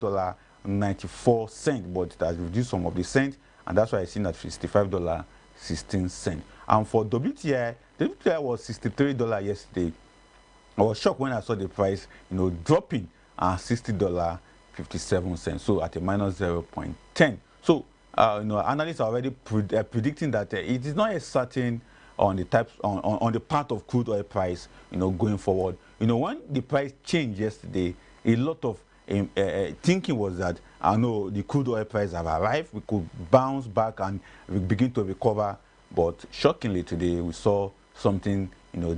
$95.94, but it has reduced some of the cent, and that's why I seen at $55.16. And for WTI, WTI was $63 yesterday. I was shocked when I saw the price, dropping $60.57, so at a minus 0.10. So, analysts are already predicting that it is not as certain on the on the part of crude oil price, going forward. When the price changed yesterday, a lot of thinking was that I know the crude oil price have arrived, we could bounce back and we begin to recover. But shockingly today, we saw something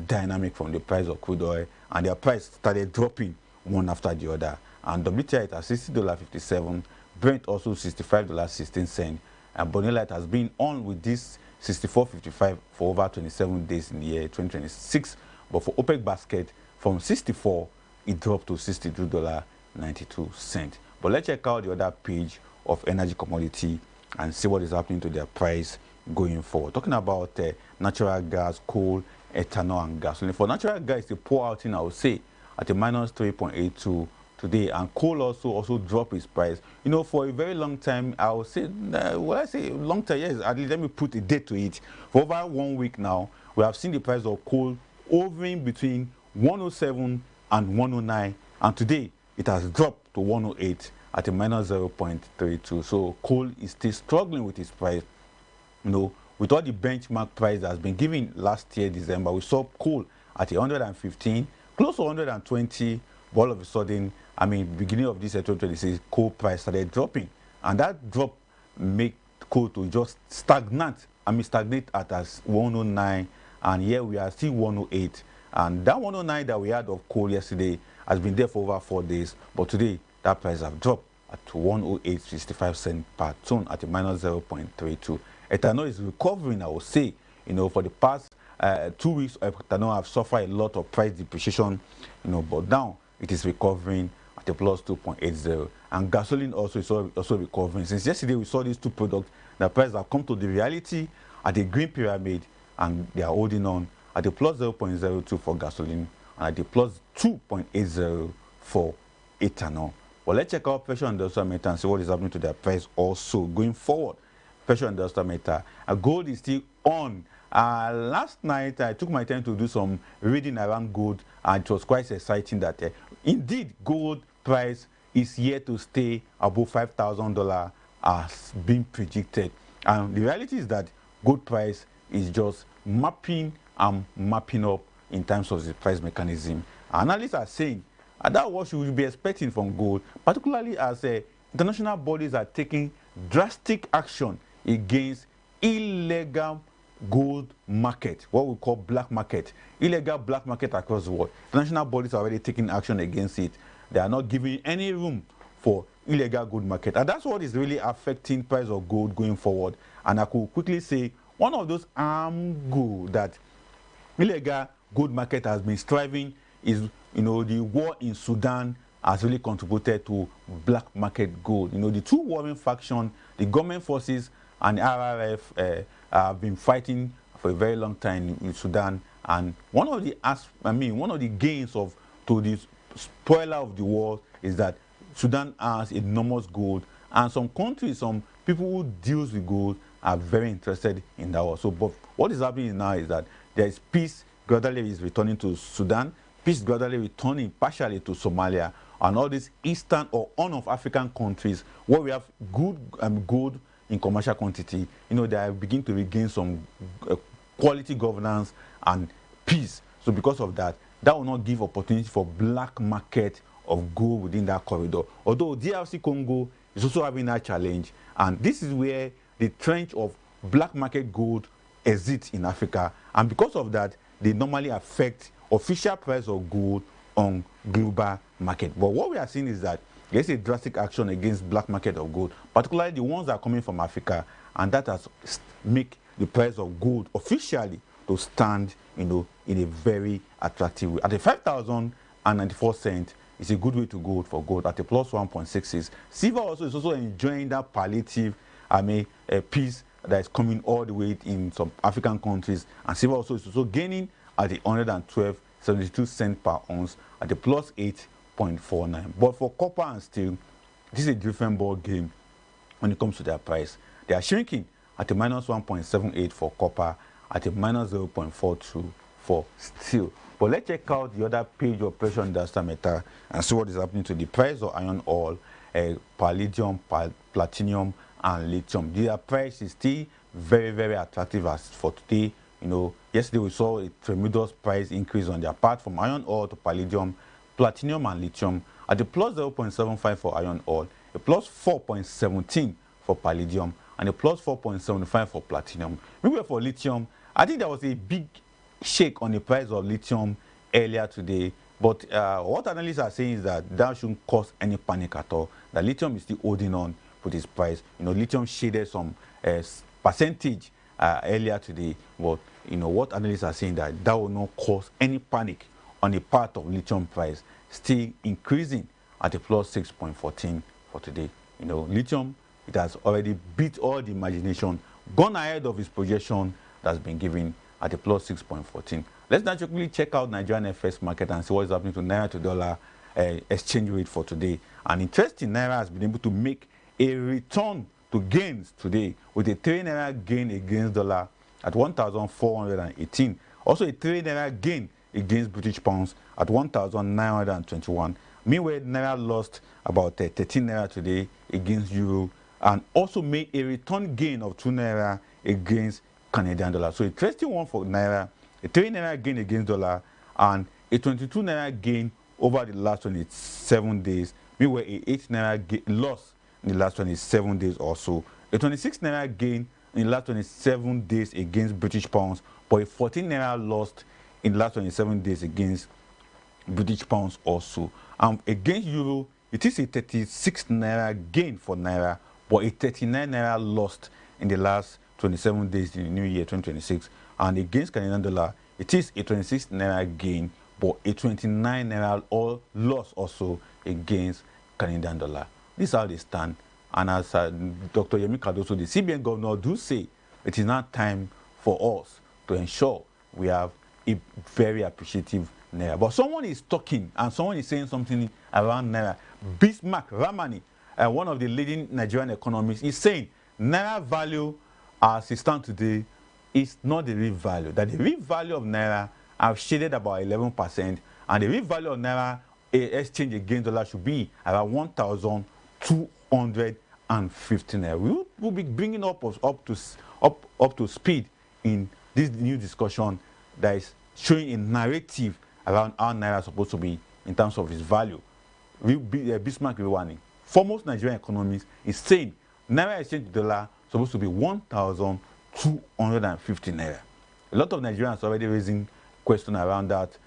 dynamic from the price of crude oil, and their price started dropping one after the other. And WTI at $60.57, Brent also $65.16, and Bonnet Light has been on with this $64.55 for over 27 days in the year 2026. But for OPEC basket, from 64, it dropped to $62.92. But let's check out the other page of energy commodity and see what is happening to their price going forward. Talking about natural gas, coal, ethanol, and gasoline. For natural gas, the poor outing, I would say, at a minus 3.82 today, and coal also dropped its price. For a very long time, I would say, when I say long time, yes, at least let me put a date to it. For over 1 week now, we have seen the price of coal hovering between 107 and 109, and today it has dropped to 108 at a minus 0.32. So coal is still struggling with its price. With all the benchmark price that has been given last year, December, we saw coal at 115, close to 120, but all of a sudden, beginning of this year, 2026, coal price started dropping. And that drop made coal to just stagnate at as 109, and here we are still 108. And that 109 that we had of coal yesterday has been there for over 4 days, but today, that price have dropped at 108.65 per ton at a minus 0.32. Ethanol is recovering, I would say. For the past 2 weeks, ethanol have suffered a lot of price depreciation, but now it is recovering at a plus 2.80. And gasoline also is also recovering. Since yesterday, we saw these two products, the price have come to the reality at the green pyramid, and they are holding on at the plus 0.02 for gasoline and at the plus 2.80 for ethanol. Well, let's check out pressure industrial meter and see what is happening to their price also going forward. Pressure industrial meter. Gold is still on. Last night, I took my time to do some reading around gold, and it was quite exciting that indeed gold price is here to stay above $5,000 as being predicted. And the reality is that gold price is just mapping up in terms of the price mechanism. Analysts are saying that's what you will be expecting from gold, particularly as international bodies are taking drastic action against illegal gold market, what we call black market, illegal black market across the world. International bodies are already taking action against it. They are not giving any room for illegal gold market, and that's what is really affecting price of gold going forward. And I could quickly say one of those armed gold that illegal gold market has been striving is, the war in Sudan has really contributed to black market gold. The two warring factions, the government forces and the RRF, have been fighting for a very long time in Sudan. And one of the gains to the spoiler of the war is that Sudan has enormous gold, and some countries, some people who deals with gold are very interested in that war. So, but what is happening now is that there is peace gradually is returning to Sudan, peace gradually returning partially to Somalia, and all these eastern or Horn of African countries where we have good gold in commercial quantity. They are beginning to regain some quality governance and peace. So because of that, that will not give opportunity for black market of gold within that corridor. Although DRC Congo is also having that challenge, and this is where the trench of black market gold exists in Africa, and because of that, they normally affect official price of gold on global market. But what we are seeing is that there's a drastic action against black market of gold, particularly the ones that are coming from Africa, and that has make the price of gold officially to stand, in a very attractive way. At the 5,094 cents, it's a good way to go for gold at a plus 1.66. Silver also is also enjoying that palliative, peace that is coming all the way in some African countries, and silver also is also gaining at the 112.72 cents per ounce at the plus 8.49. But for copper and steel, this is a different ball game when it comes to their price. They are shrinking at a minus 1.78 for copper, at a minus 0.42 for steel. But let's check out the other page of pressure industrial metal and see what is happening to the price of iron ore, palladium, platinum, and lithium. Their price is still very, very attractive as for today. You know, yesterday we saw a tremendous price increase on their part from iron ore to palladium, platinum, and lithium at the plus 0.75 for iron ore, a plus 4.17 for palladium, and a plus 4.75 for platinum. Meanwhile, for lithium, I think there was a big shake on the price of lithium earlier today. But what analysts are saying is that shouldn't cause any panic at all. That lithium is still holding on with its price. You know, lithium shaded some percentage earlier today. But you know what analysts are saying that will not cause any panic on the part of lithium price, still increasing at a plus 6.14 for today. You know, lithium, it has already beat all the imagination, gone ahead of its projection that's been given at a plus 6.14. Let's now quickly check out Nigerian FX market and see what is happening to Naira to dollar exchange rate for today. And interesting, Naira has been able to make a return to gains today with a 3 Naira gain against dollar at 1,418. Also a 3 Naira gain against British pounds at 1,921. Meanwhile, Naira lost about 13 Naira today against Euro and also made a return gain of 2 Naira against Canadian dollar. So interesting one for Naira, a 3 Naira gain against dollar and a 22 Naira gain over the last 27 days. Meanwhile, a 8 Naira loss in the last 27 days or so. A 26 Naira gain in the last 27 days against British pounds, but a 14 Naira lost in the last 27 days against British pounds also. Against Euro, it is a 36 Naira gain for Naira, but a 39 Naira lost in the last 27 days in the new year 2026. And against Canadian dollar, it is a 26 Naira gain, but a 29 Naira loss also against Canadian dollar. This is how they stand. And as Dr. Yemi Cardoso, the CBN governor, do say, it is now time for us to ensure we have a very appreciative Naira. But someone is talking and someone is saying something around Naira. Bismarck Ramani, one of the leading Nigerian economists, is saying Naira value as it stands today is not the real value. That the real value of Naira have shaded about 11%, and the real value of Naira exchange against dollar should be around 1,250 Naira. We will be bringing up to speed in this new discussion that is showing a narrative around how Naira is supposed to be in terms of its value. Bismarck Rewani, foremost Nigerian economist, is saying Naira exchange to dollar supposed to be 1,250 Naira. A lot of Nigerians are already raising questions around that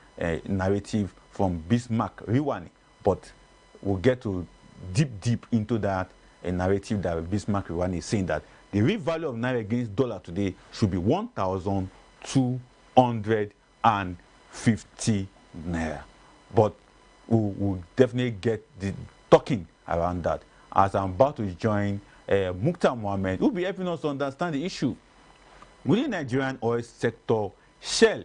narrative from Bismarck Rewani, but we'll get to deep into that narrative that Bismarck Rewani is saying that the real value of Naira against dollar today should be 1,250 Naira. But we'll definitely get the talking around that as I'm about to join Mukhtar Mohammed, who will be helping us to understand the issue. Within the Nigerian oil sector, Shell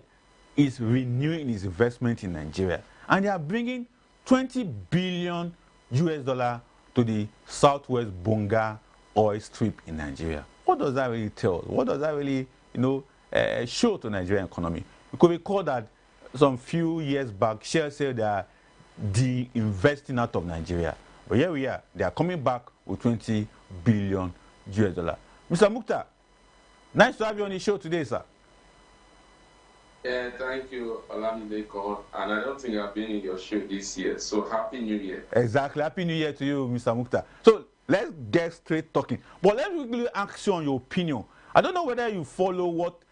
is renewing its investment in Nigeria, and they are bringing $20 billion to the Southwest Bonga oil strip in Nigeria. What does that really tell us? What does that really, show to Nigerian economy? You could recall that some few years back, Shell said they are de-investing out of Nigeria. But here we are. They are coming back with $20 billion. Mr. Mukhtar, nice to have you on the show today, sir. Yeah, thank you, Olamide Kon. And I don't think I've been in your show this year. So Happy New Year. Exactly. Happy New Year to you, Mr. Mukhtar. So let's get straight talking. But let me quickly ask you on your opinion. I don't know whether you follow what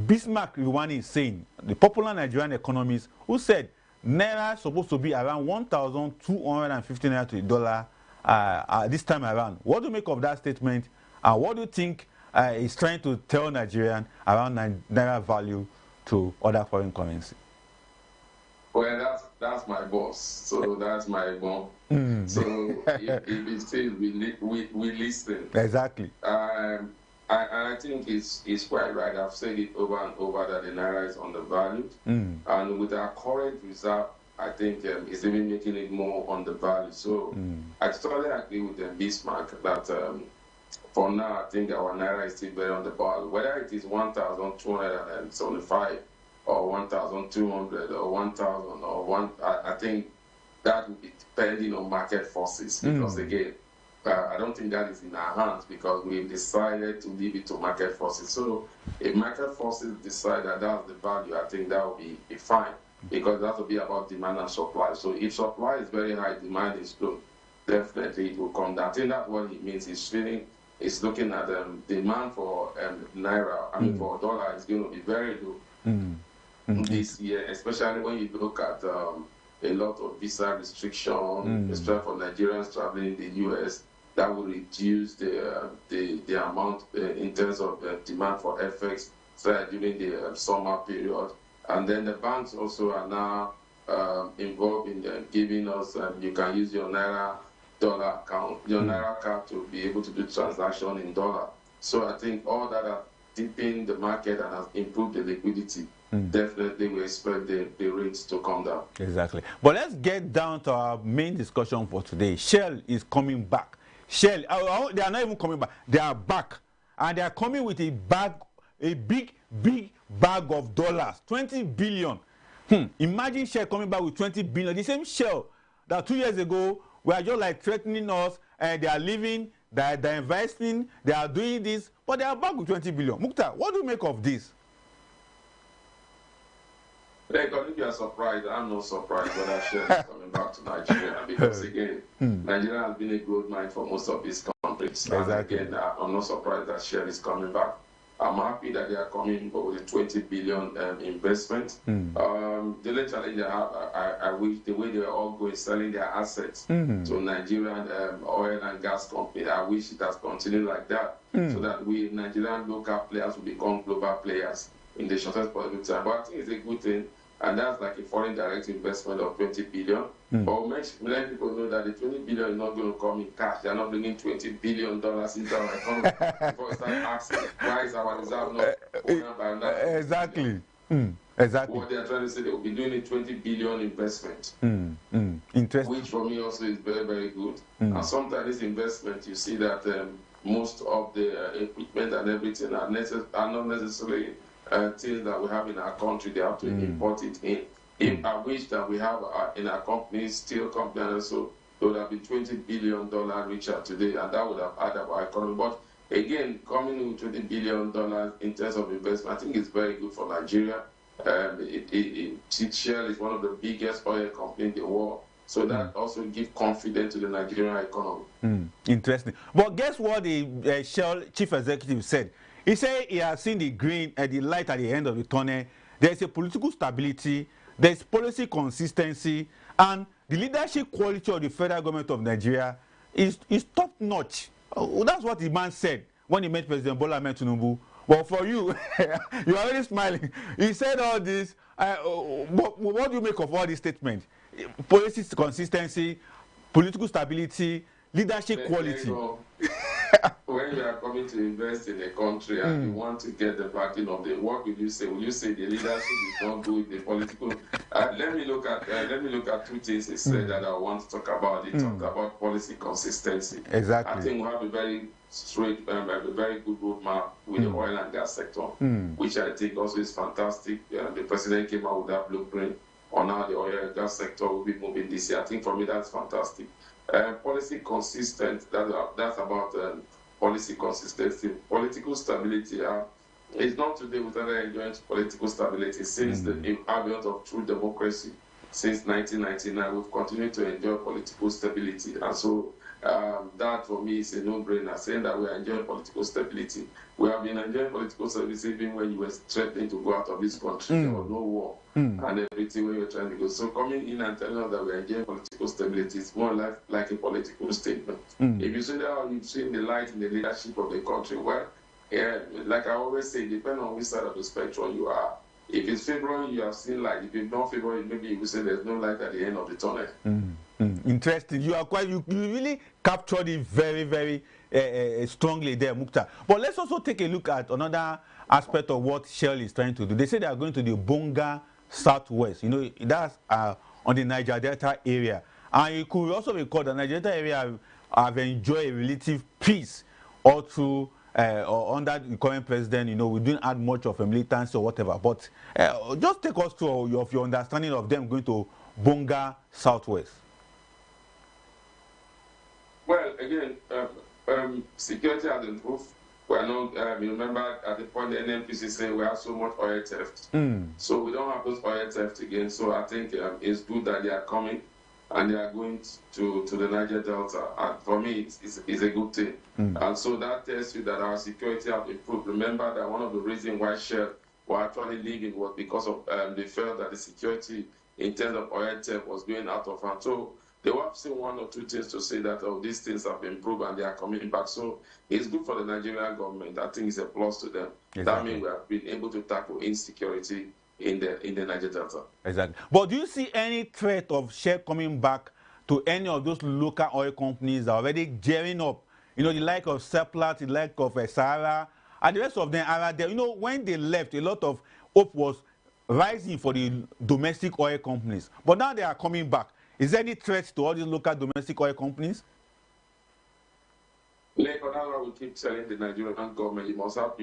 Bismarck Rewani is saying, the popular Nigerian economist, who said Naira is supposed to be around 1,250 Naira to the dollar this time around. What do you make of that statement? And what do you think is trying to tell Nigerians around Naira value to other foreign currency? Well, that's my boss. So that's my mom. So if it says we listen. Exactly. And I think it's quite right. I've said it over and over that the Naira is undervalued. And with our current reserve I think is even making it more undervalued. So I totally agree with Bismarck that for now, I think our naira is still very undervalued. Whether it is 1,275 or 1,200 or 1,000 or I think that will be depending on market forces. Because again, I don't think that is in our hands because we've decided to leave it to market forces. So if market forces decide that that's the value, I think that will be fine because that will be about demand and supply. So if supply is very high, demand is low, definitely it will come down. I think that's what it means. It's looking at demand for naira, for dollar is going to be very low this year, especially when you look at a lot of visa restriction, especially for Nigerians traveling in the US. That will reduce the amount in terms of demand for FX during the summer period. And then the banks also are now involved in giving us, you can use your Naira dollar account, your Naira card to be able to do transaction in dollar. So I think all that are deepening the market and has improved the liquidity. Definitely we expect the rates to come down. Exactly. But let's get down to our main discussion for today. Shell is coming back. Shell, they are not even coming back. They are back. And they are coming with a big bag of dollars. 20 billion. Imagine Shell coming back with 20 billion. The same Shell that 2 years ago were just like threatening us. They are leaving, they're investing, they are doing this. But they are back with 20 billion. Mukhtar, what do you make of this? Because if you are surprised, I'm not surprised whether Shell is coming back to Nigeria because again, Nigeria has been a gold mine for most of these countries. Exactly. And again, I'm not surprised that Shell is coming back. I'm happy that they are coming with a 20 billion investment. The only challenge I wish the way they are all going selling their assets to Nigerian oil and gas company. I wish it has continued like that so that we Nigerian local players will become global players in the shortest possible time. But I think it's a good thing. And that's like a foreign direct investment of 20 billion. But many people know that the 20 billion is not going to come in cash. They're not bringing $20 billion into our economy. Before we start asking, why is our reserve not owned by another? Exactly. Exactly. What they're trying to say, they will be doing a 20 billion investment. Interesting. Which for me also is very, very good. And sometimes this investment, you see that most of the equipment and everything are not necessarily things that we have in our country. They have to import it in. If I wish that we have in our company, steel company, and so it would have been $20 billion richer today, and that would have added our economy. But again, coming in with $20 billion in terms of investment, I think it's very good for Nigeria. Shell is one of the biggest oil companies in the world. So that also gives confidence to the Nigerian economy. Interesting. But guess what the Shell chief executive said? He said he has seen the green and the light at the end of the tunnel. There's a political stability, there's policy consistency, and the leadership quality of the federal government of Nigeria is top-notch. That's what the man said when he met President Bola Ahmed Tinubu. Well, for you, you are already smiling. He said all this. But what do you make of all these statements? Policy consistency, political stability, leadership quality. When you are coming to invest in a country and you want to get the backing of what will you say? Will you say the leadership is not good, the political? Let me look at two things he said that I want to talk about. He talked about policy consistency. Exactly. I think we have a very straight, a very good roadmap with the oil and gas sector, which I think also is fantastic. The president came out with that blueprint on how the oil and gas sector will be moving this year. I think for me that's fantastic. Policy consistent, that's about policy consistency. Political stability, it's not today we started enjoying political stability. Since the advent of true democracy, since 1999, we've continued to enjoy political stability. And so that for me is a no-brainer, saying that we are enjoying political stability. We have been enjoying political stability even when you were threatening to go out of this country. There was no war and everything when you were trying to go. So coming in and telling us that we are enjoying political stability is more like a political statement. If you say that you've seen the light in the leadership of the country, well, like I always say, depending on which side of the spectrum you are. If it's February, you have seen light. If it's not February, maybe you will say there's no light at the end of the tunnel. Interesting. You really captured it very, very strongly there, Mukhtar. But let's also take a look at another aspect of what Shell is trying to do. They say they are going to the Bonga Southwest. You know, that's on the Niger Delta area. And you could also recall that Niger Delta area have enjoyed a relative peace all through or under the current president. You know, we didn't add much of a militancy or whatever. But just take us through your understanding of them going to Bonga Southwest. Well, again, security has improved. We are not, you remember at the point the NNPC said we have so much oil theft. So we don't have those oil theft again. So I think it's good that they are coming and they are going to the Niger Delta. And for me, it's a good thing. And so that tells you that our security has improved. Remember that one of the reasons why Shell were actually leaving was because of they felt that the security in terms of oil theft was going out of hand. So they will say one or two things to say that, oh, these things have improved and they are coming back. So it's good for the Nigerian government. I think it's a plus to them. Exactly. That means we have been able to tackle insecurity in the Niger Delta. Exactly. But do you see any threat of Shell coming back to any of those local oil companies that are already gearing up? You know, the like of Seplat, the like of Sahara, and the rest of them are there. You know, when they left, a lot of hope was rising for the domestic oil companies. But now they are coming back. Is there any threat to all these local domestic oil companies? Like, that's why we keep telling the Nigerian government, you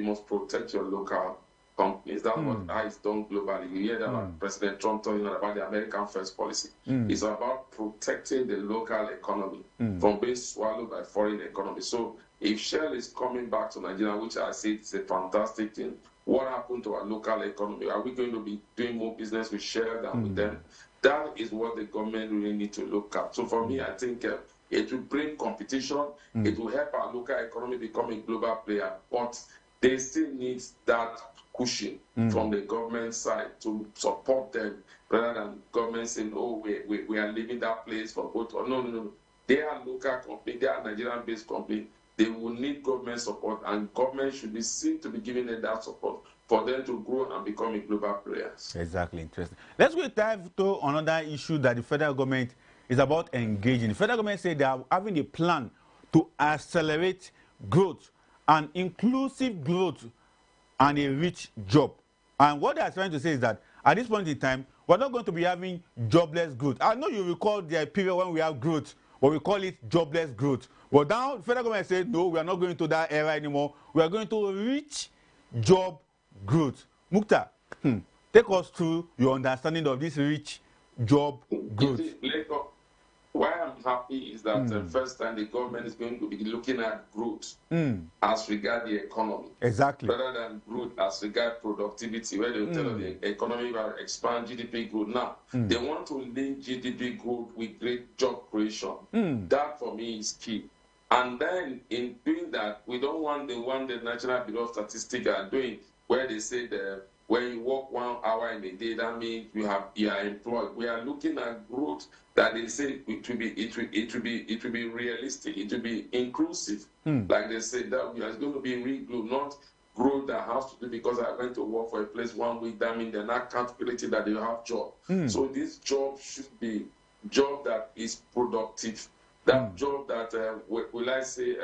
must protect your local companies. That's what is done globally. You hear that like President Trump talking about the American First policy. It's about protecting the local economy from being swallowed by foreign economy. So if Shell is coming back to Nigeria, which I say is a fantastic thing, what happened to our local economy? Are we going to be doing more business with Shell than with them? That is what the government really need to look at. So for me, I think it will bring competition. It will help our local economy become a global player. But they still need that cushion from the government side to support them, rather than government saying, oh, we are leaving that place for both. No. They are local company. They are Nigerian-based company. They will need government support, and government should be seen to be giving them that support for them to grow and become a global player. Exactly, interesting. Let's go dive to another issue that the federal government is about engaging. The federal government said they are having a plan to accelerate growth and inclusive growth and a rich job. And what they are trying to say is that at this point in time, we're not going to be having jobless growth. I know you recall the period when we have growth, but we call it jobless growth. But now the federal government said, no, we are not going to that era anymore. We are going to rich job growth. Mukta, take us through your understanding of this rich job growth. Why I'm happy is that the first time the government is going to be looking at growth as regard the economy. Exactly. Rather than growth as regard productivity, where they will tell us the economy will expand GDP growth. Now, they want to link GDP growth with great job creation. That for me is key. And then in doing that, we don't want the one the National Bureau of Statistics are doing, where they say that when you work 1 hour in a day, that means you are employed. We are looking at growth that they say it will be realistic, it will be inclusive. Like they say that we are going to be real growth, not growth that has to do because I went to work for a place 1 week. That means they're not calculating that they have job. So this job should be job that is productive. That job that will I say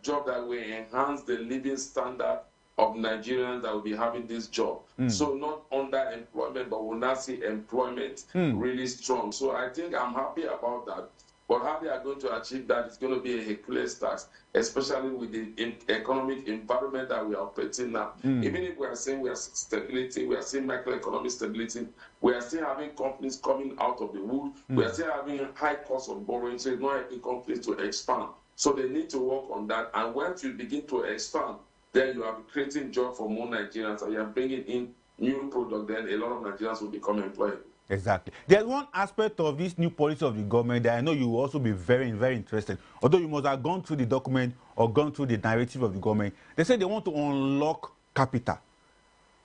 job that will enhance the living standard of Nigerians that will be having this job. So not underemployment, but we'll not see employment really strong. So I think I'm happy about that. But how they are going to achieve that is going to be a Hercules task, especially with the economic environment that we are operating now. Even if we are saying we are stability, we are seeing macroeconomic stability, we are still having companies coming out of the wood, we are still having high cost of borrowing, so it's not helping companies to expand. So they need to work on that. And once you begin to expand, then you are creating jobs for more Nigerians and you are bringing in new product, then a lot of Nigerians will become employed. Exactly. There's one aspect of this new policy of the government that I know you will also be very, very interested. Although you must have gone through the document or gone through the narrative of the government. They say they want to unlock capital.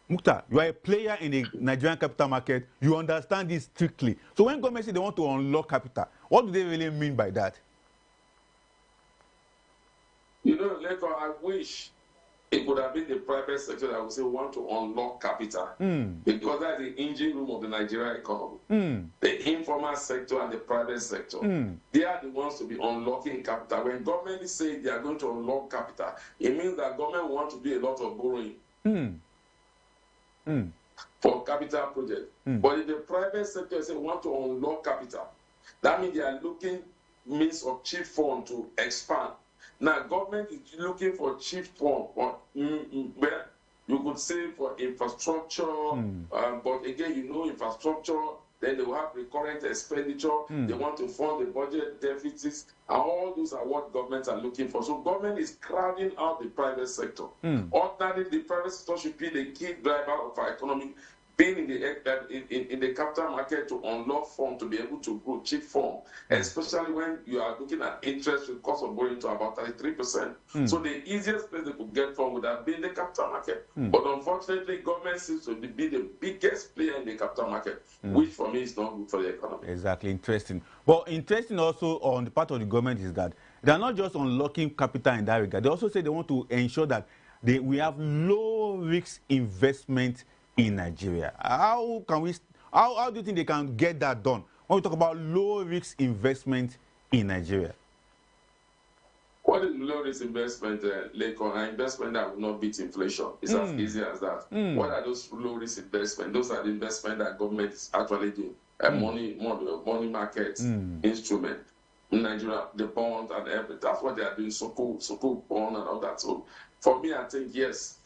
Mukta, you are a player in the Nigerian capital market. You understand this strictly. So when government says they want to unlock capital, what do they really mean by that? You know, later I wish it could have been the private sector that would say we want to unlock capital because that's the engine room of the Nigerian economy. The informal sector and the private sector, they are the ones to be unlocking capital. When government say they are going to unlock capital, it means that government wants to do a lot of borrowing. for capital projects. But in the private sector, they want to unlock capital. That means they are looking means of cheap fund to expand. Now, government is looking for cheap fund, where you could say for infrastructure, but again, infrastructure, then they will have recurrent expenditure. They want to fund the budget deficits, and all those are what governments are looking for. So government is crowding out the private sector. Ordinarily, the private sector should be the key driver of our economy, being in the capital market to unlock funds to be able to grow cheap funds, especially when you are looking at interest rate cost of borrowing to about 33%. So the easiest place they could get from would have been the capital market. But unfortunately, government seems to be the biggest player in the capital market, which for me is not good for the economy. Exactly, interesting. But interesting also on the part of the government is that they are not just unlocking capital in that regard. They also say they want to ensure that we have low risk investment in Nigeria. How do you think they can get that done when we talk about low risk investment in Nigeria? What is low risk investment, Lekon? An investment that will not beat inflation. It's as easy as that. What are those low risk investments? Those are the investment that government is actually doing. Money market instrument. In Nigeria, the bond and everything. That's what they are doing, Sukuk bond and all that. So for me, I think, yes,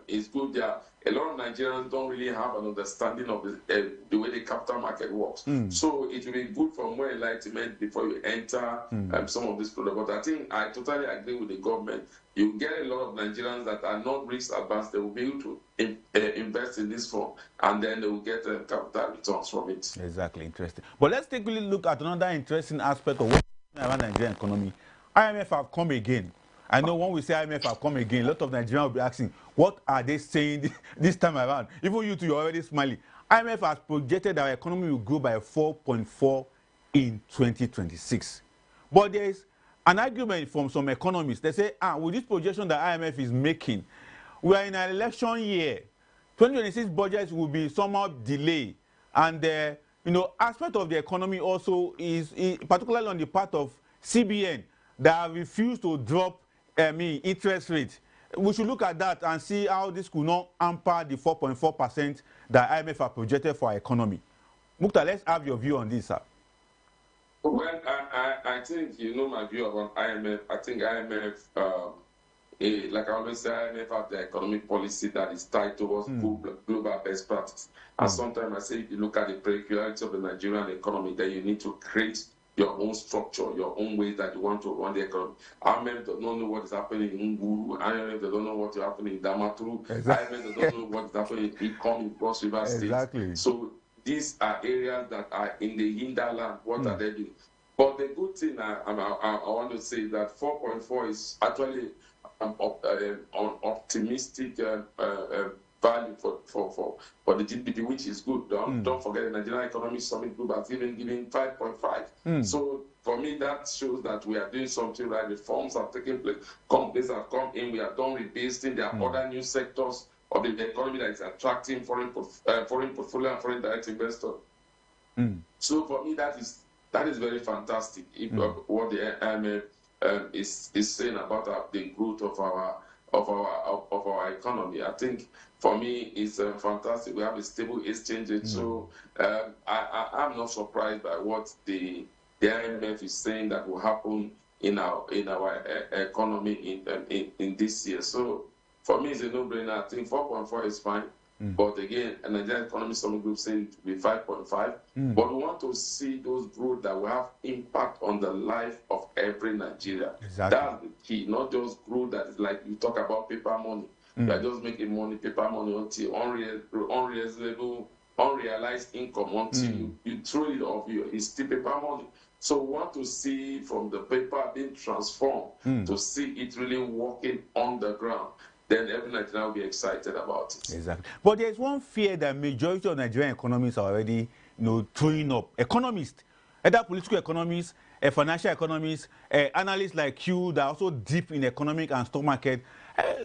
it's good. A lot of Nigerians don't really have an understanding of the way the capital market works. So it will be good for more enlightenment before you enter some of these products. But I think I totally agree with the government. You get a lot of Nigerians that are not risk advanced. They will be able to invest in this fund, and then they will get capital returns from it. Exactly, interesting. But let's take a look at another interesting aspect of what's around the Nigerian economy. IMF have come again. I know when we say IMF have come again, a lot of Nigerians will be asking, what are they saying this time around? Even you two, you're already smiling. IMF has projected our economy will grow by 4.4 in 2026. But there is an argument from some economists. They say, with this projection that IMF is making, we are in an election year. 2026 budgets will be somehow delayed. And, aspect of the economy also is particularly on the part of CBN, that have refused to drop interest rate. We should look at that and see how this could not hamper the 4.4% that IMF have projected for our economy. Mukta, let's have your view on this, sir. Well, I think you know my view about IMF. I think IMF, like I always say, IMF have the economic policy that is tied towards global best practice. And sometimes I say, if you look at the peculiarity of the Nigerian economy, then you need to create your own structure, your own way that you want to run the economy. IMF does not know what is happening in Nguru. IMF does not know what is happening in Damaturu. Exactly. IMF does not know what is happening in Ikom, in Cross River State. Exactly. So these are areas that are in the hinterland. What are they doing? But the good thing I want to say is that 4.4 is actually an optimistic value for the GDP, which is good. Don't forget the Nigerian Economic Summit Group has even given 5.5. So for me, that shows that we are doing something right. Reforms are taking place. Companies have come in. We are done rebasing. There are other new sectors of the economy that is attracting foreign portfolio and foreign direct investors. So for me, that is very fantastic. What the IMF is saying about the growth of our economy. I think for me it's fantastic. We have a stable exchange rate, so I'm not surprised by what the IMF is saying that will happen in our economy in this year. So for me, it's a no-brainer. I think 4.4 is fine. But again, the Nigerian Economic Summit Group saying it will be 5.5. But we want to see those growth that will have impact on the life of every Nigerian. Exactly. That's the key, not just growth that is like you talk about paper money. You are just making money, paper money, until unrealized income, until you throw it off, it's still paper money. So we want to see from the paper being transformed to see it really working on the ground. Then every Nigerian will be excited about it. Exactly. But there's one fear that majority of Nigerian economists are already throwing up. Economists, either political economists, financial economists, analysts like you that are also deep in economic and stock market.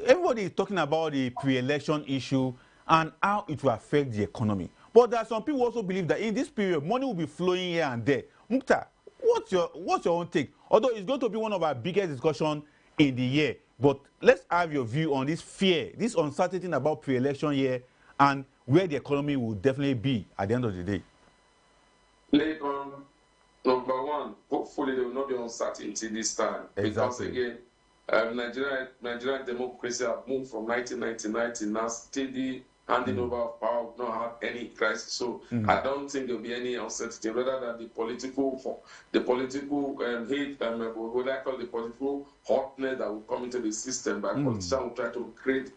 Everybody is talking about the pre-election issue and how it will affect the economy. But there are some people who also believe that in this period, money will be flowing here and there. Mukta, what's your own take? Although it's going to be one of our biggest discussions in the year. But let's have your view on this fear, this uncertainty about pre-election year and where the economy will definitely be at the end of the day? Like, number one, hopefully there will not be uncertainty this time. Because Exactly. again, Nigerian democracy have moved from 1999 to now steady handing over of power, will not have any crisis. So I don't think there'll be any uncertainty, rather than the political hate, what I call the political hotness that will come into the system by politicians who try to create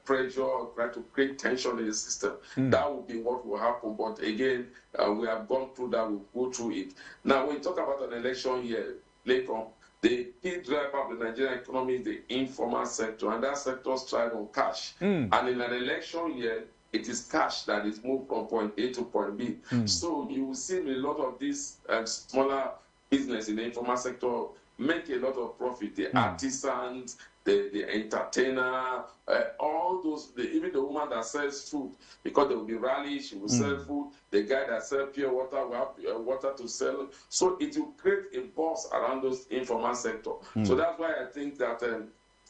pressure or try to create tension in the system. That will be what will happen. But again, we have gone through that, we'll go through it. Now, when you talk about an election year, later, the key driver of the Nigerian economy is the informal sector, and that sector thrives on cash. And in an election year, it is cash that is moved from point A to point B. So you will see a lot of these smaller business in the informal sector make a lot of profit. The artisans, the entertainer, all those, even the woman that sells food, because there will be rallies, she will sell food. The guy that sells pure water will have water to sell. So it will create a buzz around those informal sector. So that's why I think that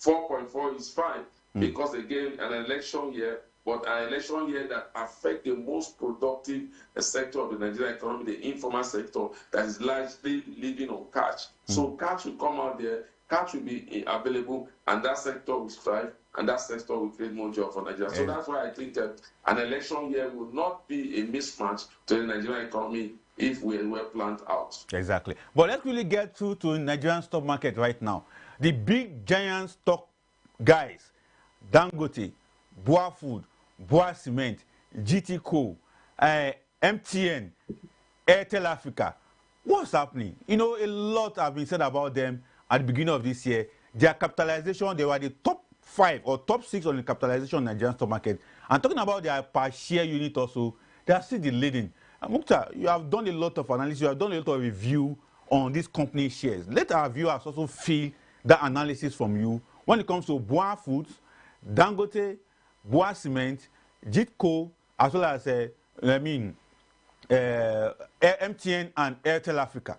4.4 is fine, because again, an election year, but an election year that affects the most productive sector of the Nigerian economy, the informal sector, that is largely living on cash. So cash will come out there, cash will be available, and that sector will thrive, and that sector will create more jobs for Nigeria. So that's why I think that an election year will not be a mismatch to the Nigerian economy if we were planned out. Exactly. But let's really get through to Nigerian stock market right now. The big giant stock guys, Dangote, Boa Food, Boa Cement, GT Coal, MTN, Airtel Africa. What's happening? You know, a lot have been said about them at the beginning of this year. Their capitalization, they were the top 5 or top 6 on the capitalization on the Nigerian stock market. And talking about their per share unit also, they are still the leading. Mukta, you have done a lot of analysis, you have done a lot of review on these company shares. Let our viewers also feel that analysis from you when it comes to Boa Foods, Dangote, Boa Cement, Jitco, as well as MTN and Airtel Africa.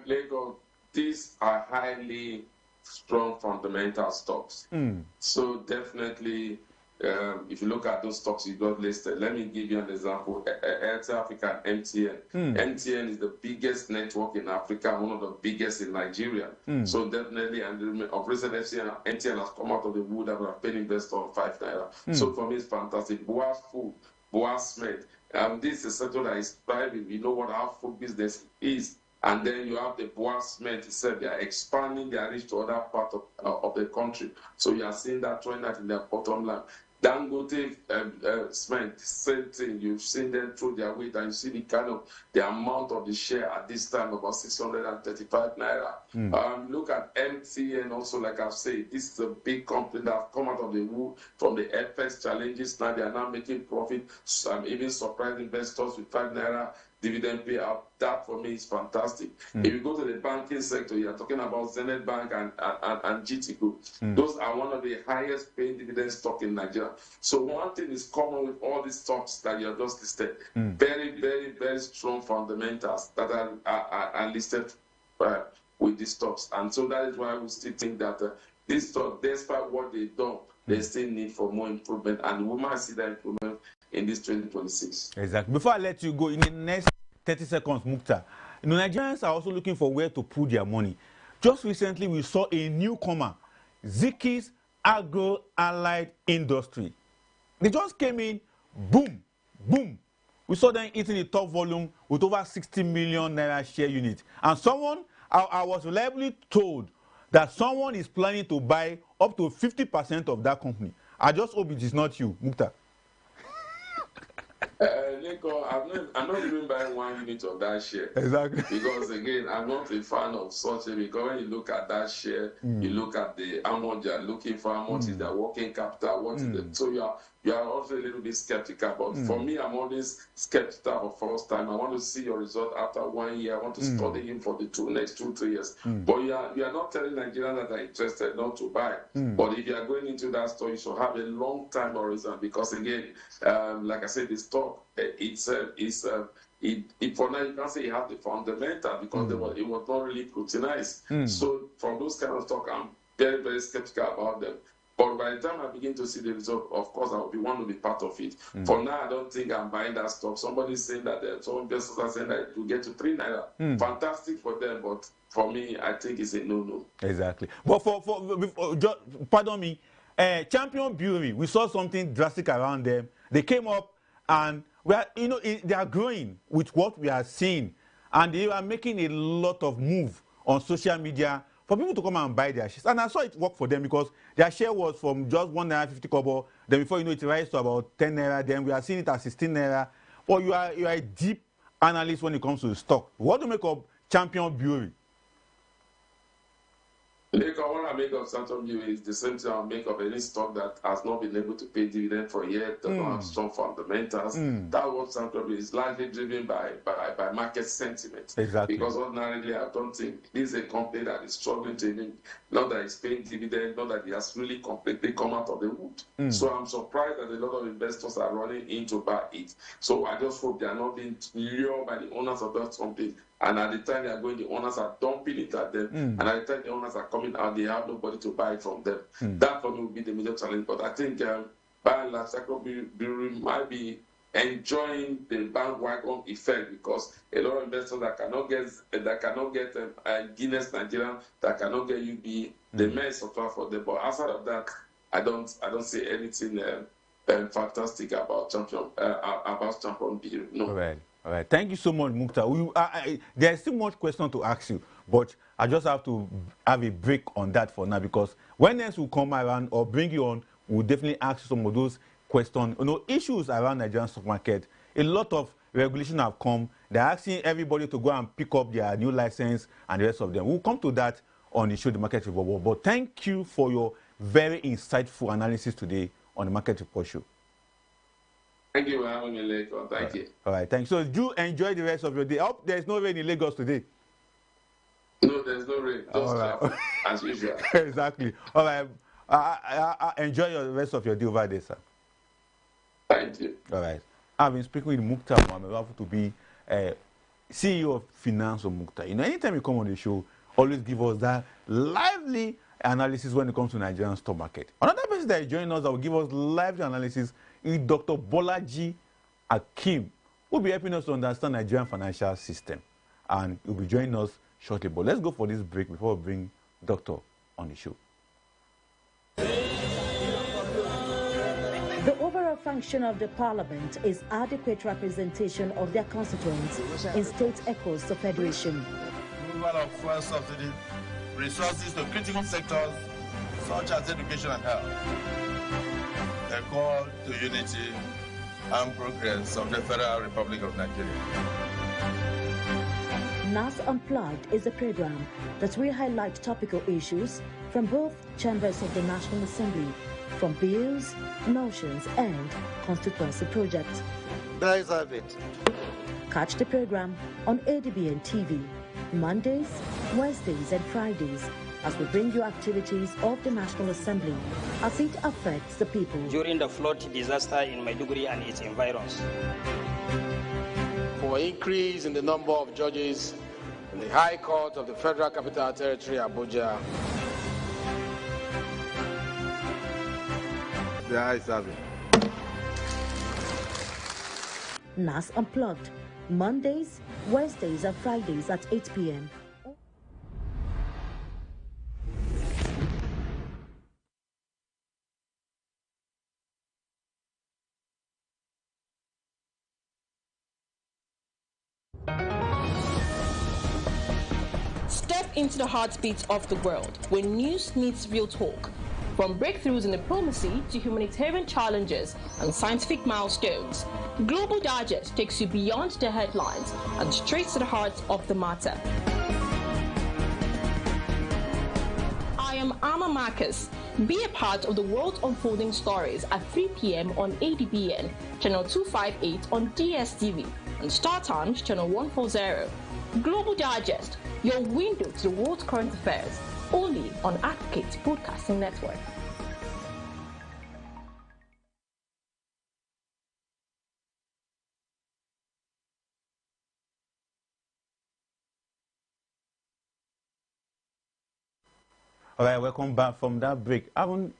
Lagos, these are highly strong fundamental stocks. So definitely, if you look at those stocks you got listed, let me give you an example. Airtel Africa and MTN. MTN is the biggest network in Africa, one of the biggest in Nigeria. So definitely, and of recent MTN has come out of the wood and have paid investor on 5 naira. So for me, it's fantastic. Boa Food, Boa Cement. This is a sector that is thriving. We know what our food business is. And then you have the Boa Cement itself. They are expanding their reach to other parts of the country. So you are seeing that trend that in their bottom line. Dangote Cement, same thing. You've seen them through their weight, and you see the amount of the share at this time, about 635 naira. Look at MTN also, like I've said, this is a big company that have come out of the wood from the FX challenges. Now they are now making profit. Even surprised investors with 5 naira dividend payout. That for me is fantastic. If you go to the banking sector, you are talking about Zenith Bank and GT Group. Those are one of the highest paying dividend stock in Nigeria. So one thing is common with all these stocks that you have just listed. Very, very, very strong fundamentals that are listed with these stocks. And so that is why we still think that this stock, despite what they've done, they still need for more improvement, and we might see that improvement in this 2026. Exactly. Before I let you go, in the next 30 seconds, Mukta, Nigerians are also looking for where to put their money. Just recently, we saw a newcomer, Ziki's Agro-Allied Industry. They just came in, boom, boom. We saw them eating the top volume with over 60 million naira share unit. And someone, I was reliably told that someone is planning to buy up to 50% of that company. I just hope it is not you, Mukta. Nico, I'm not even buying 1 unit of that share. Exactly. Because again, I'm not a fan of such a, because when you look at that share, you look at the amount you're looking for, how much is their working capital, what is the, so you are also a little bit skeptical. But for me, I'm always skeptical for first time. I want to see your result after 1 year. I want to study him for the next 2-3 years. But you are not telling Nigerians that are interested not to buy. But if you are going into that store, you should have a long time horizon, because again, like I said, the stock itself is for now you can't say it has the fundamental, because it was not really scrutinized. So from those kind of stock, I'm very, very skeptical about them. But by the time I begin to see the result, of course, I will want to be part of it. For now, I don't think I'm buying that stock. Somebody's saying that some investors are saying that it will get to 3 naira. Fantastic for them, but for me, I think it's a no-no. Exactly. But just, pardon me, Champion Brewery, we saw something drastic around them. They came up and they are growing with what we are seeing, and they are making a lot of move on social media for people to come and buy their shares. And I saw it work for them because their share was from just 1 naira 50 kobo. Then before you know it rises to about 10 naira. Then we are seeing it at 16 naira. But you are a deep analyst when it comes to the stock. What do you make of Champion Brewery? What I make of Santom View is the same thing I make of any stock that has not been able to pay dividend for a year, does not have strong fundamentals. That what Santom View is largely driven by market sentiment. Exactly. Because ordinarily, I don't think this is a company that is struggling to even, not that it's paying dividend, not that it has really completely come out of the wood. So I'm surprised that a lot of investors are running in to buy it. So I just hope they are not being lured by the owners of that company. And at the time they are going, the owners are dumping it at them. And at the time the owners are coming out, they have nobody to buy it from them. That for me will be the major challenge. But I think by and large, Santom Brewery might be enjoying the bandwagon effect because a lot of investors that cannot get Guinness Nigerian, that cannot get UB, they may support for them. But outside of that, I don't see anything fantastic about Champion Brewery. No. All right. Thank you so much, Mukhtar. There's still much question to ask you, but I just have to have a break on that for now because when else will come around or bring you on, we'll definitely ask you some of those questions. Issues around Nigerian stock market. A lot of regulation have come. They're asking everybody to go and pick up their new license and the rest of them. We'll come to that on the show, The Market Report. But thank you for your very insightful analysis today on the Market Report show. Thank you for having me, Lagos. Thank you. All right, thanks. So do enjoy the rest of your day. I hope there's no rain in Lagos today. No, there's no rain. Just traffic, as usual. Exactly. All right. I enjoy the rest of your day over there, sir. Thank you. All right. I've been speaking with Mukhtar Mohammed to be CEO of Finance of Mukhtar. Anytime you come on the show, always give us that lively analysis when it comes to Nigerian stock market. Another person that is joining us that will give us lively analysis is Dr. Bolaji Akim, who will be helping us to understand Nigerian financial system. And he'll be joining us shortly. But let's go for this break before we bring Doctor on the show. The overall function of the parliament is adequate representation of their constituents in state echoes of federation. Removal of fuel subsidy, resources to critical sectors such as education and health. A call to unity and progress of the Federal Republic of Nigeria. NAS Unplugged is a program that will highlight topical issues from both chambers of the National Assembly, from bills, motions, and constituency projects. Guys have it. Catch the program on ADBN TV, Mondays, Wednesdays, and Fridays, as we bring you activities of the National Assembly as it affects the people. During the flood disaster in Maiduguri and its environs. For increase in the number of judges in the High Court of the Federal Capital Territory, Abuja. The eyes have it. NAS Unplugged, Mondays, Wednesdays, and Fridays at 8 p.m. Step into the heartbeat of the world where news meets real talk. From breakthroughs in diplomacy to humanitarian challenges and scientific milestones, Global Digest takes you beyond the headlines and straight to the heart of the matter. I am Amma Marcus. Be a part of the world unfolding stories at 3 p.m. on ADBN, channel 258 on DSTV, and Star Times, channel 140. Global Digest, your window to the world's current affairs, only on Advocate Broadcasting Network. All right, welcome back from that break. Haven't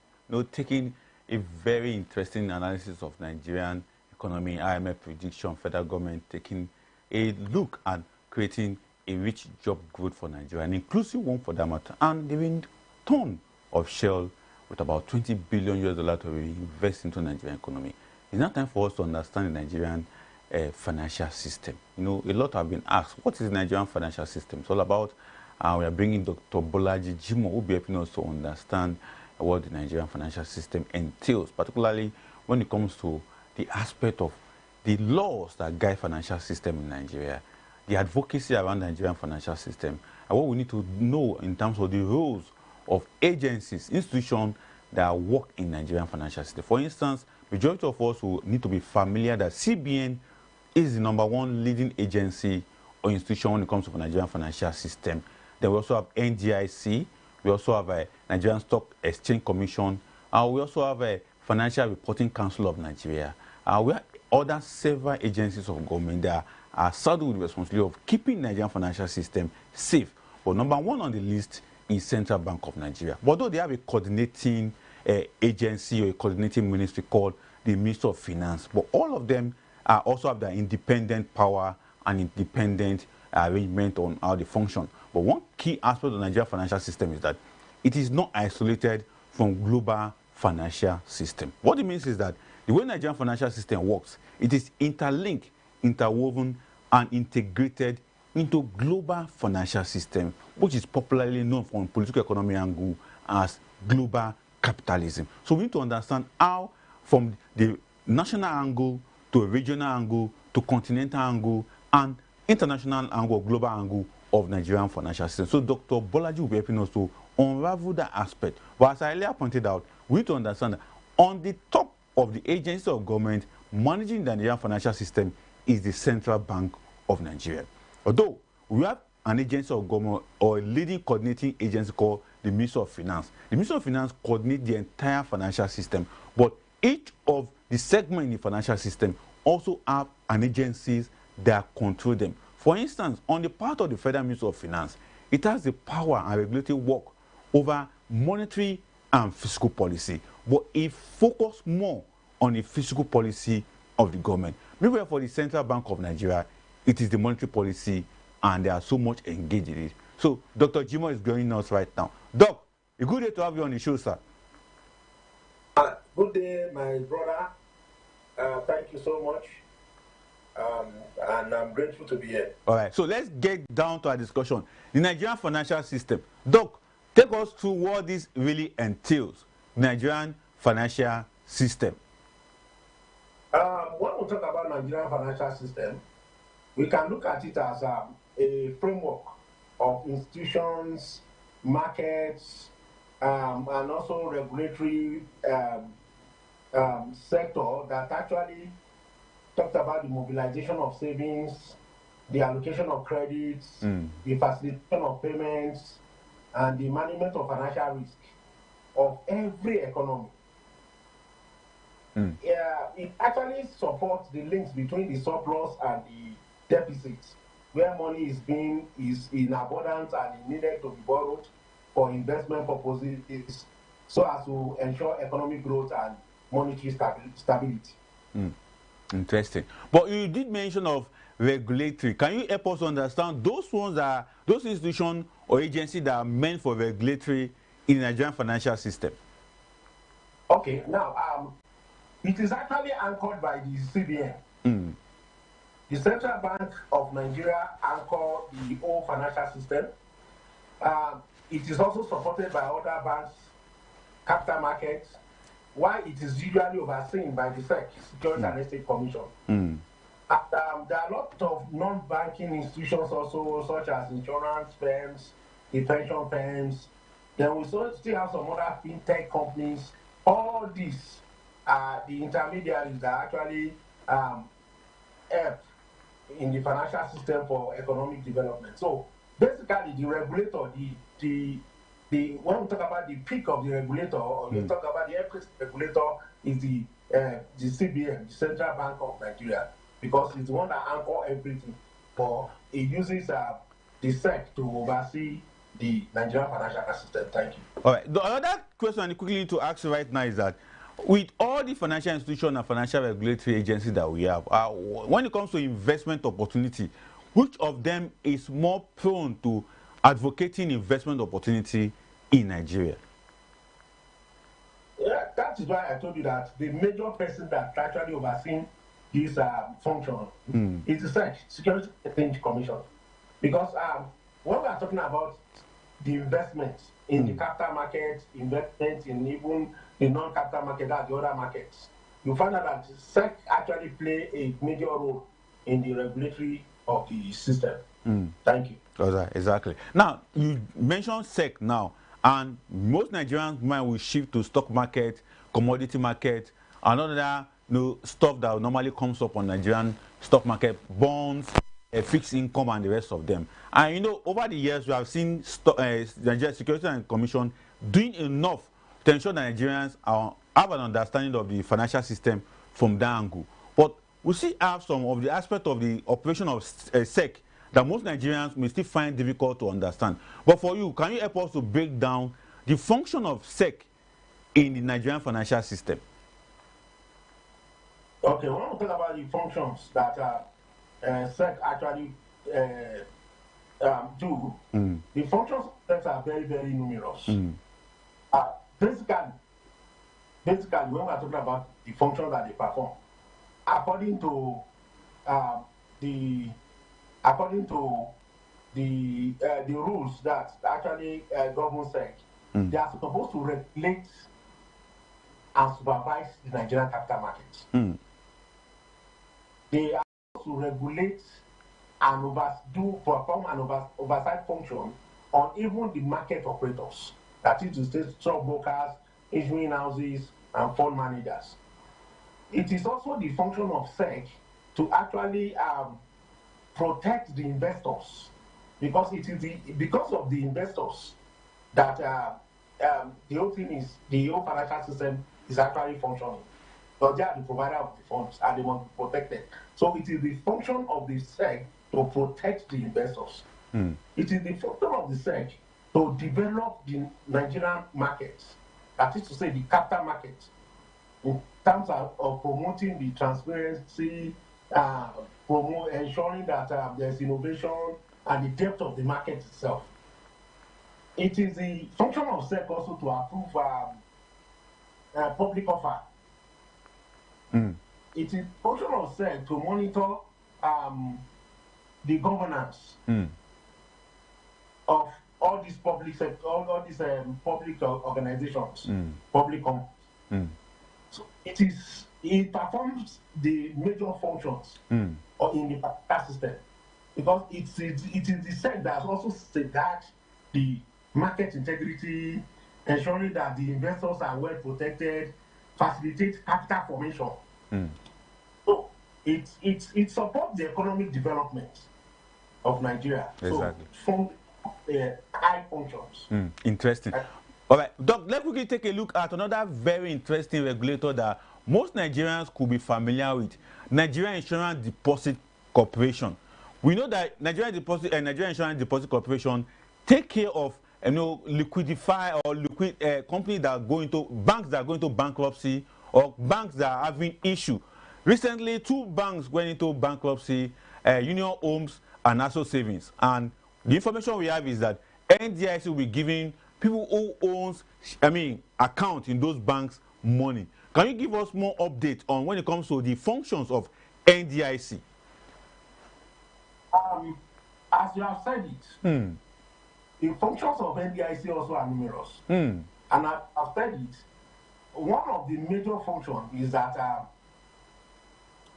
taking a very interesting analysis of Nigerian economy, IMF prediction, federal government taking a look at creating a rich job growth for Nigeria, an inclusive one for that matter, and giving ton of shell with about $20 billion to invest into the Nigerian economy. It's now time for us to understand the Nigerian financial system. A lot have been asked, what is the Nigerian financial system? It's all about, we are bringing Dr. Bolaji Jimo, who will be helping us to understand what the Nigerian financial system entails, particularly when it comes to the aspect of the laws that guide financial system in Nigeria, the advocacy around the Nigerian financial system, and what we need to know in terms of the roles of agencies, institutions that work in Nigerian financial system. For instance, majority of us will need to be familiar that CBN is the #1 leading agency or institution when it comes to the Nigerian financial system. Then we also have NDIC, we also have a Nigerian Stock Exchange Commission, and we also have a Financial Reporting Council of Nigeria. We have other several agencies of government that are saddled with the responsibility of keeping Nigerian financial system safe. But #1 on the list is Central Bank of Nigeria. But though they have a coordinating agency or a coordinating ministry called the Ministry of Finance, but all of them also have their independent power and independent arrangement on how they function. But one key aspect of the Nigerian financial system is that it is not isolated from global financial system. What it means is that the way Nigerian financial system works, it is interlinked, interwoven, and integrated into global financial system, which is popularly known from political economy angle as global capitalism. So we need to understand how, from the national angle to a regional angle to continental angle and international angle or global angle of Nigerian financial system. So Dr. Bolaji will be helping us to unravel that aspect. But as I earlier pointed out, we need to understand that on the top of the agency of government managing the Nigerian financial system is the Central Bank of Nigeria. Although we have an agency of government or a leading coordinating agency called the Ministry of Finance. The Ministry of Finance coordinates the entire financial system, but each of the segments in the financial system also have an agencies that control them. For instance, on the part of the Federal Ministry of Finance, it has the power and regulatory work over monetary and fiscal policy, but it focuses more on the fiscal policy of the government. Meanwhile, for the Central Bank of Nigeria, it is the monetary policy, and they are so much engaged in it. So, Dr. Jimo is joining us right now. Doc, a good day to have you on the show, sir. Good day, my brother. Thank you so much. And I'm grateful to be here. All right, so let's get down to our discussion. The Nigerian financial system. Doc, take us through what this really entails, Nigerian financial system. When we talk about Nigerian financial system, we can look at it as a framework of institutions, markets, and also regulatory sector that actually talked about the mobilization of savings, the allocation of credits, the facilitation of payments, and the management of financial risk of every economy. It actually supports the links between the surplus and the deficits, where money is in abundance and needed to be borrowed for investment purposes, so as to ensure economic growth and monetary stability. Interesting. But you did mention of regulatory. Can you help us understand those institutions or agencies that are meant for regulatory in the Nigerian financial system? Okay, now it is actually anchored by the CBN. The Central Bank of Nigeria anchors the whole financial system. It is also supported by other banks, capital markets, while it is usually overseen by the SEC, Securities and Exchange Commission. And, there are a lot of non-banking institutions also, such as insurance firms, the pension firms. Then we still have some other fintech companies. All these are the intermediaries that actually help in the financial system for economic development. So basically, the regulator, when we talk about the peak of the regulator, or you talk about the apex regulator, is the CBN, the Central Bank of Nigeria, because it's the one that anchors everything. But it uses the SEC to oversee the Nigerian financial system. Thank you. All right. The other question I quickly need to ask you right now is that with all the financial institutions and financial regulatory agencies that we have, when it comes to investment opportunity, which of them is more prone to advocating investment opportunity in Nigeria? Yeah, that is why I told you that the major person that actually overseeing this function is the Security Exchange Commission. Because when we are talking about the investments in the capital market, investments in even the non-capital market, that's the other markets, you find out that SEC actually play a major role in the regulatory of the system. Thank you. Exactly. Now, you mentioned SEC now, and most Nigerians mind will shift to stock market, commodity market, and other stuff that normally comes up on Nigerian stock market, bonds, fixed income, and the rest of them. And over the years, we have seen Nigeria Security and Commission doing enough to ensure that Nigerians have an understanding of the financial system from that angle. But we still have some of the aspect of the operation of SEC that most Nigerians may still find difficult to understand. But for you, can you help us to break down the function of SEC in the Nigerian financial system? Okay, when we talk about the functions that SEC actually do, the functions of SEC are very, very numerous. Basically, when we are talking about the functions that they perform, according to the rules that actually govern SEC, they are supposed to regulate and supervise the Nigerian capital markets. They are supposed to regulate and perform an oversight function on even the market operators, that is to say stockbrokers, issuing houses, and fund managers. It is also the function of SEC to actually protect the investors, because it is because of the investors that the whole financial system is actually functioning. Because they are the provider of the funds and they want to be protected. So it is the function of the SEC to protect the investors. It is the function of the SEC to develop the Nigerian markets, that is to say the capital markets, in terms of promoting the transparency, ensuring that there's innovation and the depth of the market itself. It is the function of SEC also to approve public offer. It is function of SEC to monitor the governance of all these public public organizations, public companies. So it performs the major functions in the capital system, because it is the SEC that also safeguards the market integrity, ensuring that the investors are well protected, facilitates capital formation. So it supports the economic development of Nigeria. Exactly. So from high functions. Interesting. All right, Doc, let's quickly take a look at another very interesting regulator that most Nigerians could be familiar with: Nigerian Insurance Deposit Corporation. We know that Nigerian Insurance Deposit Corporation take care of liquidify or liquid companies that go into banks that go into bankruptcy, or banks that are having issue. Recently, 2 banks went into bankruptcy, Union Homes and National Savings. And the information we have is that NDIC will be giving people who owns, account in those banks money. Can you give us more update on when it comes to the functions of NDIC? As you have said it, the functions of NDIC also are numerous. And I've said it. One of the major functions is that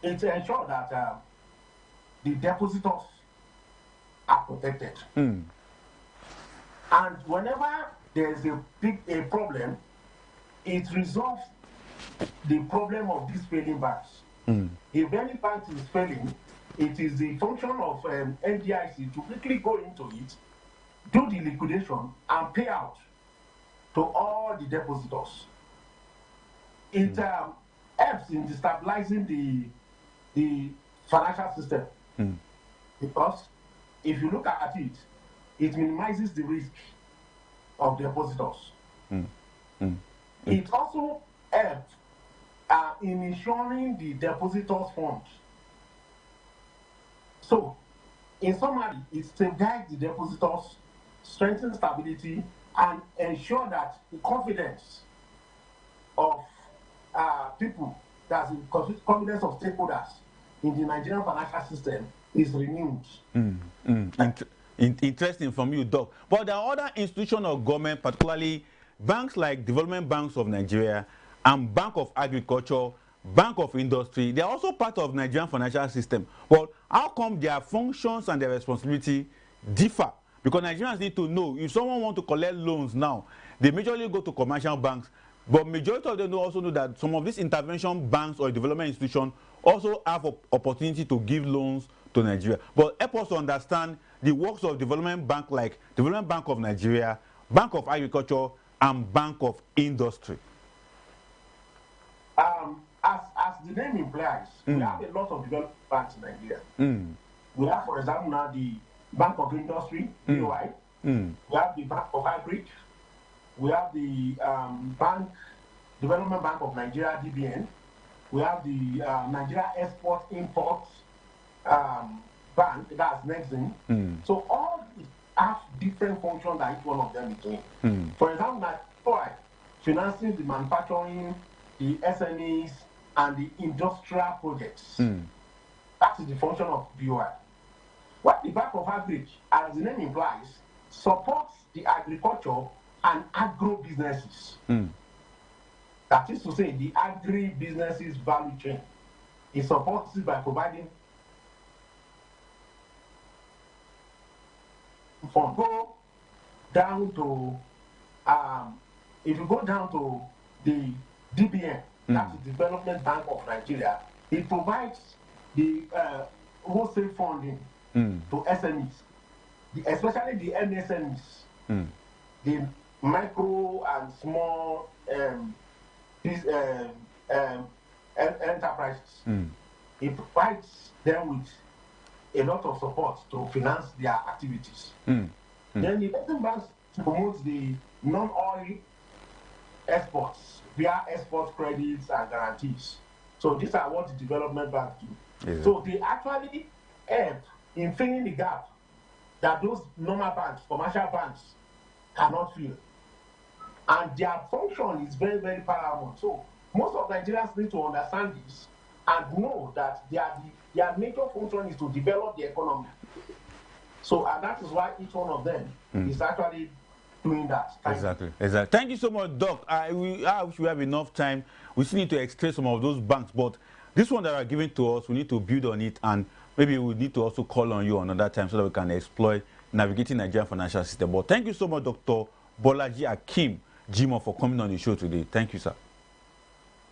it ensures that the depositors are protected. And whenever there is a problem, it resolves the problem of these failing banks. If any bank is failing, it is the function of NDIC to quickly go into it, do the liquidation, and pay out to all the depositors. It helps in destabilizing the financial system. Because if you look at it, it minimizes the risk of depositors. It also helps in ensuring the depositors' funds. So, in summary, it safeguards the depositors, strengthens stability, and ensure that the confidence of people, that's the confidence of stakeholders in the Nigerian financial system is renewed. Interesting from you, Doc. But there are other institutions of government, particularly banks like Development Banks of Nigeria and Bank of Agriculture, Bank of Industry. They are also part of Nigerian financial system. But how come their functions and their responsibility differ? Because Nigerians need to know, if someone wants to collect loans now, they majorly go to commercial banks, but majority of them also know that some of these intervention banks or development institutions also have opportunity to give loans to Nigeria. But help us to understand the works of Development Bank like Development Bank of Nigeria, Bank of Agriculture, and Bank of Industry. As the name implies, we have a lot of development banks in Nigeria. We have, for example, now the Bank of Industry, BOI. We have the Bank of Agriculture. We have the Development Bank of Nigeria, ADBN. We have the Nigeria Export Import Bank, that's Nexim. So all have different functions that each one of them is doing. For example, like BOI, financing the manufacturing, the SMEs, and the industrial projects. That is the function of BOI. What the Bank of Agriculture, as the name implies, supports the agriculture and agro businesses. That is to say, the agri businesses value chain. It supports it by providing funds. Go down to if you go down to the DBN, that's the Development Bank of Nigeria, it provides the wholesale funding to SMEs, especially the MSMEs, the micro and small enterprises. It provides them with a lot of support to finance their activities. Then the investment banks promotes the non-oil exports via export credits and guarantees. So these are what the development banks do. So they actually help in filling the gap that those normal banks, commercial banks, cannot fill. And their function is very, very paramount. So most of Nigerians need to understand this and know that their major function is to develop the economy. So, and that is why each one of them is actually doing that. Exactly. Thank you so much, Doc. I wish we have enough time. We still need to extract some of those banks, but this one that are given to us, we need to build on it, and maybe we need to also call on you another time so that we can exploit navigating Nigerian financial system. But thank you so much, Dr. Bolaji Akeem Jimoh, for coming on the show today. Thank you, sir.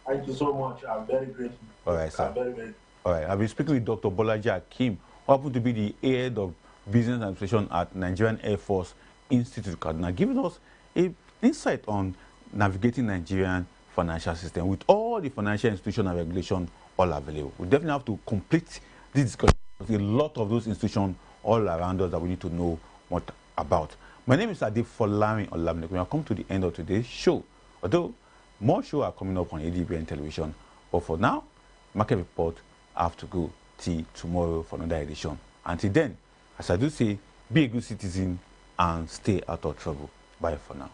Thank you so much. I'm very grateful. All right, sir. I'm very, very. All right. I've been speaking with Dr. Bolaji Akeem, who happens to be the head of business administration at Nigerian Air Force Institute, Kaduna, giving us an insight on navigating Nigerian financial system with all the financial institutions and regulation all available. We definitely have to complete this discussion with a lot of those institutions all around us that we need to know what about. My name is Adib Folami Olamide. We have come to the end of today's show. Although more shows are coming up on ADBN television, but for now, Market Report, I have to go till tomorrow for another edition. Until then, as I do say, be a good citizen and stay out of trouble. Bye for now.